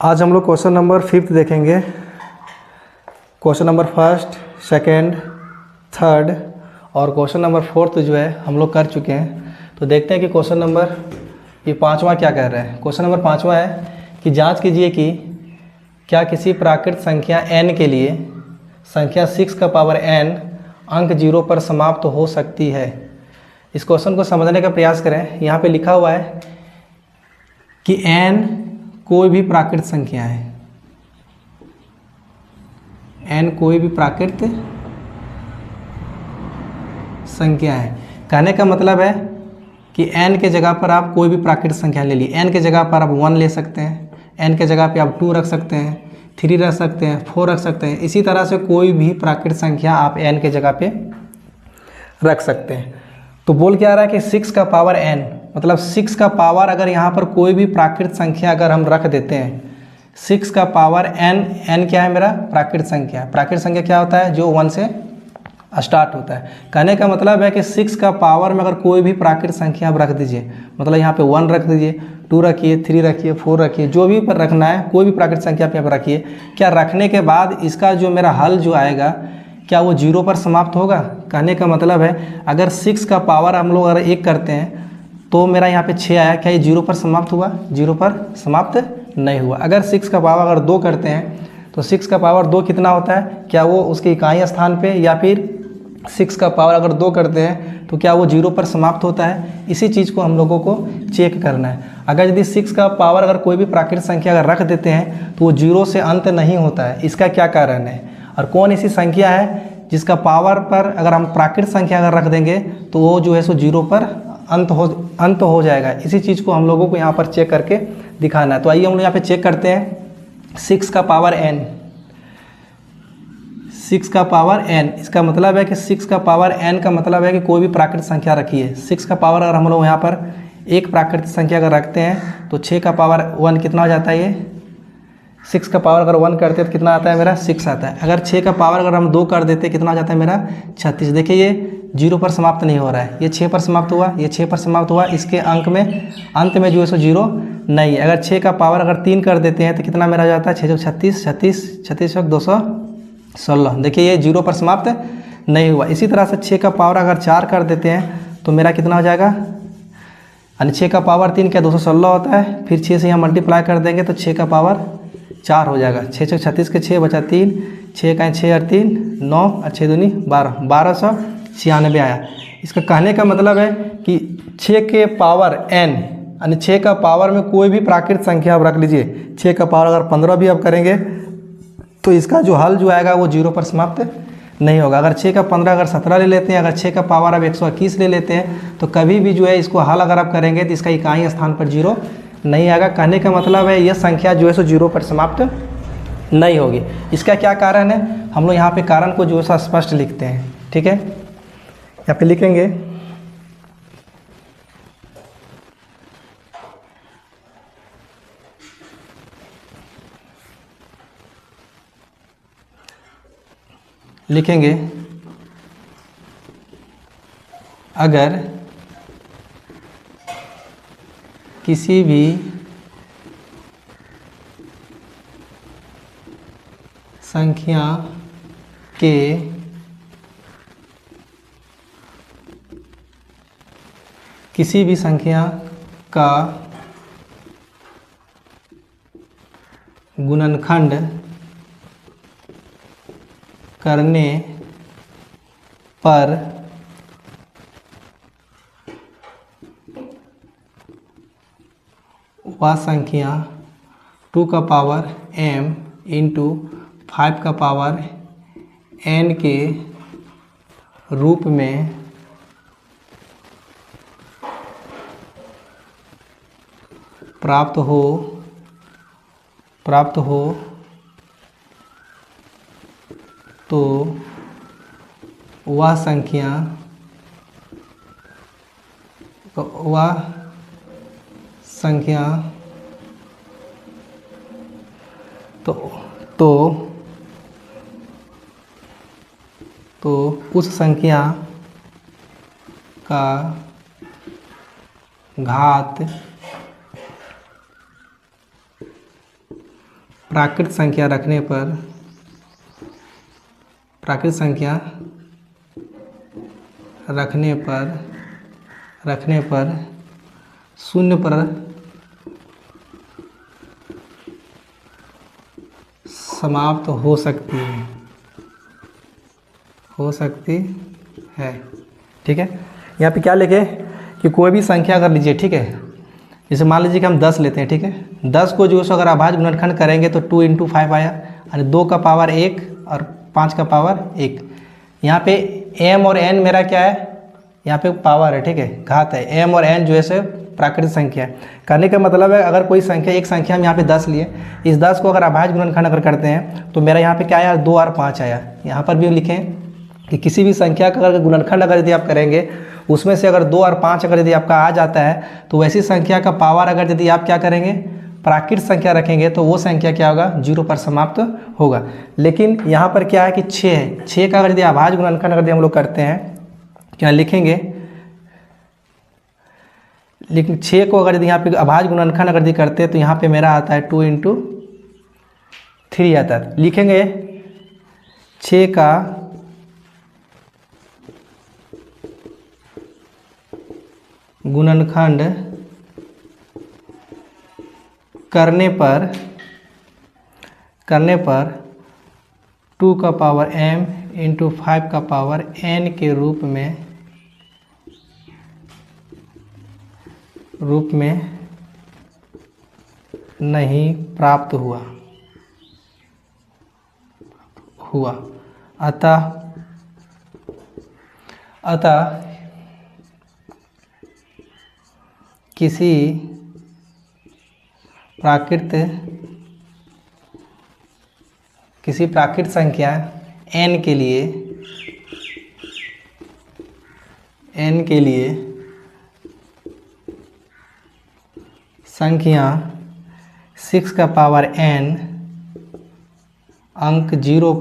आज हम लोग क्वेश्चन नंबर 5 देखेंगे। क्वेश्चन नंबर 1, 2, 3 और क्वेश्चन नंबर 4 जो है हम लोग कर चुके हैं। तो देखते हैं कि क्वेश्चन नंबर ये 5वां क्या कह रहा है। क्वेश्चन नंबर 5वां है कि जांच कीजिए कि क्या किसी प्राकृत संख्या n के लिए संख्या 6 का पावर n अंक 0 पर समाप्त हो सकती है। इस क्वेश्चन को समझने का प्रयास करें। यहाँ पे लिखा हुआ है कि n कोई भी प्राकृत संख्या है, n कोई भी प्राकृत संख्या है। कहने का मतलब है कि n के जगह पर आप कोई भी प्राकृत संख्या ले लीजिए। n के जगह पर आप 1 ले सकते हैं, n के जगह पे आप 2 रख सकते हैं, 3 रख सकते हैं, 4 रख सकते हैं। इसी तरह से कोई भी प्राकृत संख्या आप n के जगह पे रख सकते हैं। तो बोल क्या रहा है कि 6 का पावर n, मतलब 6 का पावर अगर यहाँ पर कोई भी प्राकृत संख्या अगर हम रख देते हैं, 6 का पावर n क्या है मेरा? प्राकृत संख्या। प्राकृत संख्या क्या होता है? जो 1 से स्टार्ट होता है। कहने का मतलब है कि 6 का पावर में अगर कोई भी प्राकृत संख्या आप रख दीजिए, मतलब यहाँ पे 1 रख दीजिए, 2 रखिए, 3 रखिए, 4 रखिए, जो भी पर रखना है कोई भी प्राकृत संख्या आप यहाँ पर रखिए। क्या रखने के बाद इसका जो मेरा हल जो आएगा क्या वो 0 पर समाप्त होगा? कहने का मतलब है अगर 6 का पावर हम लोग अगर 1 करते हैं तो मेरा यहाँ पे 6 आया, क्या ये 0 पर समाप्त हुआ? 0 पर समाप्त नहीं हुआ। अगर 6 का पावर अगर 2 करते हैं तो 6 का पावर 2 कितना होता है? क्या वो उसके इकाई स्थान पे, या फिर 6 का पावर अगर 2 करते हैं तो क्या वो 0 पर समाप्त होता है? इसी चीज़ को हम लोगों को चेक करना है। अगर यदि 6 का पावर अगर कोई भी प्राकृत संख्या अगर रख देते हैं तो वो 0 से अंत नहीं होता है। इसका क्या कारण है? और कौन ऐसी संख्या है जिसका पावर पर अगर हम प्राकृत संख्या अगर रख देंगे तो वो जो है सो 0 पर अंत हो जाएगा। इसी चीज़ को हम लोगों को यहाँ पर चेक करके दिखाना है। तो आइए हम लोग यहाँ पे चेक करते हैं। 6 का पावर n, 6 का पावर n, इसका मतलब है कि 6 का पावर n का मतलब है कि कोई भी प्राकृत संख्या रखिए। 6 का पावर अगर हम लोग यहाँ पर एक प्राकृत संख्या अगर रखते हैं तो 6 का पावर 1 कितना हो जाता है? ये 6 का पावर अगर 1 करते हैं तो कितना आता है मेरा? 6 आता है। अगर 6 का पावर अगर हम 2 कर देते हैं कितना हो जाता है मेरा? 36। देखिए ये 0 पर समाप्त नहीं हो रहा है, ये 6 पर समाप्त हुआ, ये 6 पर समाप्त हुआ। इसके अंत में जो है सो 0 नहीं है। अगर 6 का पावर अगर 3 कर देते हैं तो कितना मेरा जाता है? 6 36, 36, 36 216। देखिए ये 0 पर समाप्त नहीं हुआ। इसी तरह से 6 का पावर अगर 4 कर देते हैं तो मेरा कितना हो जाएगा? यानी 6 का पावर 3 क्या 216 होता है। फिर 6 से यहाँ मल्टीप्लाई कर देंगे तो 6 का पावर 4 हो जाएगा। 6 36 के 6 बचा 3, 6 का 6 और 3 9 और 6 दूनी 12, 1296 आया। इसका कहने का मतलब है कि 6 के पावर n, यानी 6 का पावर में कोई भी प्राकृत संख्या आप रख लीजिए। 6 का पावर अगर 15 भी आप करेंगे तो इसका जो हल जो आएगा वो 0 पर समाप्त नहीं होगा। अगर 6 का 15 अगर 17 ले लेते हैं, अगर 6 का पावर आप 121 ले लेते हैं तो कभी भी जो है इसको हल अगर आप करेंगे तो इसका इकाई स्थान पर 0 नहीं आएगा। कहने का मतलब है यह संख्या जो है सो 0 पर समाप्त नहीं होगी। इसका क्या कारण है? हम लोग यहाँ पे कारण को जो है सो स्पष्ट लिखते हैं। ठीक है, यहाँ पे लिखेंगे अगर किसी भी संख्या के किसी भी संख्या का गुणनखंड करने पर वह संख्या 2 का पावर m इंटू 5 का पावर n के रूप में प्राप्त हो तो वह संख्या तो उस संख्या का घात प्राकृत संख्या रखने पर शून्य पर समाप्त हो सकती है। ठीक है, यहाँ पे क्या लिखे कि कोई भी संख्या अगर लीजिए, ठीक है, जैसे मान लीजिए कि हम 10 लेते हैं, ठीक है, 10 को जो है अगर अभाज्य गुणनखंड करेंगे तो 2 × 5 आया, यानी 2 का पावर 1 और 5 का पावर 1। यहाँ पे m और n मेरा क्या है, यहाँ पे पावर है, ठीक है, घात है। m और n जो है से प्राकृतिक संख्या है। करने का मतलब है अगर कोई संख्या, एक संख्या हम यहाँ पे 10 लिए, इस 10 को अगर अभाज्य गुणनखंड अगर करते हैं तो मेरा यहाँ पे क्या आया, 2 और 5 आया। यहाँ पर भी लिखें कि किसी भी संख्या का अगर गुणनखंड अगर यदि आप करेंगे उसमें से अगर 2 और 5 अगर यदि आपका आ जाता है तो वैसी संख्या का पावर अगर यदि आप क्या करेंगे, प्राकृत संख्या रखेंगे तो वो संख्या क्या होगा, 0 पर समाप्त होगा। लेकिन यहाँ पर क्या है कि 6 है, 6 का अगर यदि अभाज्य गुणनखंड अगर हम लोग करते हैं, क्या लिखेंगे, लेकिन 6 को अगर यदि यहाँ पे अभाज्य गुणनखंड अगर यदि करते हैं तो यहाँ पे मेरा आता है 2 × 3 आता है। लिखेंगे 6 का गुणनखंड करने पर 2 का पावर m × 5 का पावर n के रूप में नहीं प्राप्त हुआ। अतः किसी प्राकृत संख्या n के लिए संख्या 6 का पावर n अंक 0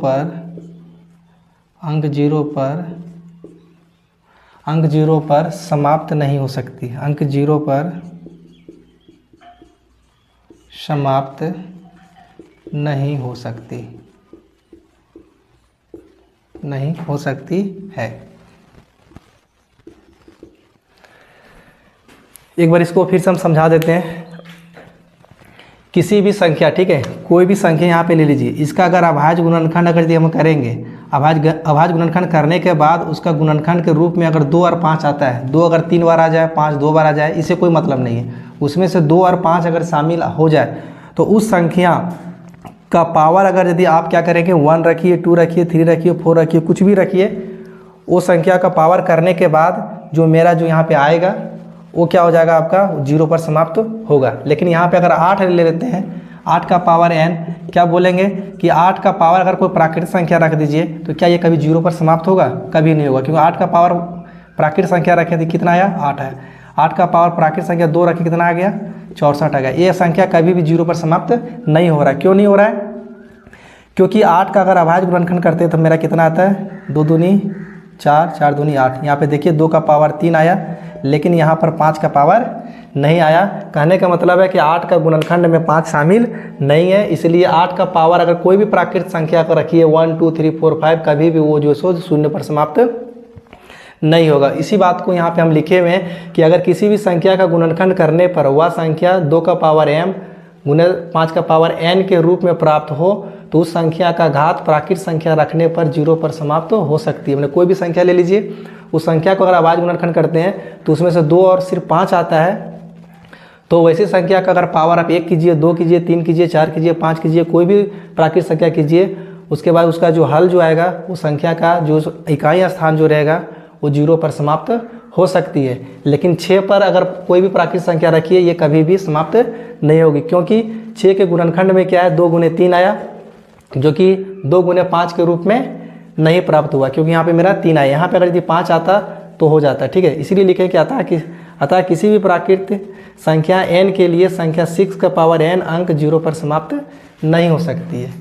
पर समाप्त नहीं हो सकती। अंक 0 पर समाप्त नहीं हो सकती है। एक बार इसको फिर से हम समझा देते हैं। किसी भी संख्या, ठीक है, कोई भी संख्या यहाँ पे ले लीजिए, इसका अगर अभाज्य गुणनखंड अगर यदि हम करेंगे, अभाज्य गुणनखंड करने के बाद उसका गुणनखंड के रूप में अगर 2 और 5 आता है, 2 अगर 3 बार आ जाए, 5 2 बार आ जाए, इससे कोई मतलब नहीं है। उसमें से 2 और 5 अगर शामिल हो जाए तो उस संख्या का पावर अगर यदि आप क्या करेंगे, 1 रखिए, 2 रखिए, 3 रखिए, 4 रखिए, कुछ भी रखिए, वो संख्या का पावर करने के बाद जो मेरा जो यहाँ पे आएगा वो क्या हो जाएगा, आपका 0 पर समाप्त होगा। लेकिन यहाँ पे अगर 8 ले लेते हैं, 8 का पावर n, क्या बोलेंगे कि 8 का पावर अगर कोई प्राकृतिक संख्या रख दीजिए तो क्या ये कभी 0 पर समाप्त होगा, कभी नहीं होगा, क्योंकि 8 का पावर प्राकृतिक संख्या रखे तो कितना आया, 8 है। 8 का पावर प्राकृतिक संख्या 2 रखे कितना आ गया, 64 आ गया। ये संख्या कभी भी 0 पर समाप्त नहीं हो रहा है। क्यों नहीं हो रहा है, क्योंकि 8 का अगर अभाज्य गुणनखंड करते हैं तो मेरा कितना आता है, 2 दूनी 4, 4 दूनी 8। यहाँ पे देखिए 2 का पावर 3 आया, लेकिन यहाँ पर 5 का पावर नहीं आया। कहने का मतलब है कि 8 का गुणनखंड में 5 शामिल नहीं है, इसलिए 8 का पावर अगर कोई भी प्राकृतिक संख्या को रखिए 1 2 3 4 5, कभी भी वो जो सो 0 पर समाप्त नहीं होगा। इसी बात को यहाँ पे हम लिखे हुए हैं कि अगर किसी भी संख्या का गुणनखंड करने पर वह संख्या 2 का पावर m गुणे 5 का पावर n के रूप में प्राप्त हो तो उस संख्या का घात प्राकृतिक संख्या रखने पर 0 पर समाप्त हो सकती है। मैंने कोई भी संख्या ले लीजिए, उस संख्या को अगर अभाज्य गुणनखंड करते हैं तो उसमें से 2 और सिर्फ 5 आता है, तो वैसी संख्या का अगर पावर आप 1 कीजिए, 2 कीजिए, 3 कीजिए, 4 कीजिए, 5 कीजिए, कोई भी प्राकृतिक संख्या कीजिए, उसके बाद उसका जो हल जो आएगा वो संख्या का जो इकाई स्थान जो रहेगा वो 0 पर समाप्त हो सकती है। लेकिन 6 पर अगर कोई भी प्राकृतिक संख्या रखिए ये कभी भी समाप्त नहीं होगी, क्योंकि 6 के गुणनखंड में क्या है, 2 गुणे 3 आया, जो कि 2 गुणे 5 के रूप में नहीं प्राप्त हुआ, क्योंकि यहाँ पे मेरा 3 आया। यहाँ पे अगर यदि 5 आता तो हो जाता, ठीक है। इसीलिए लिखे कि अतः किसी भी प्राकृतिक संख्या n के लिए संख्या 6 का पावर n अंक 0 पर समाप्त नहीं हो सकती है।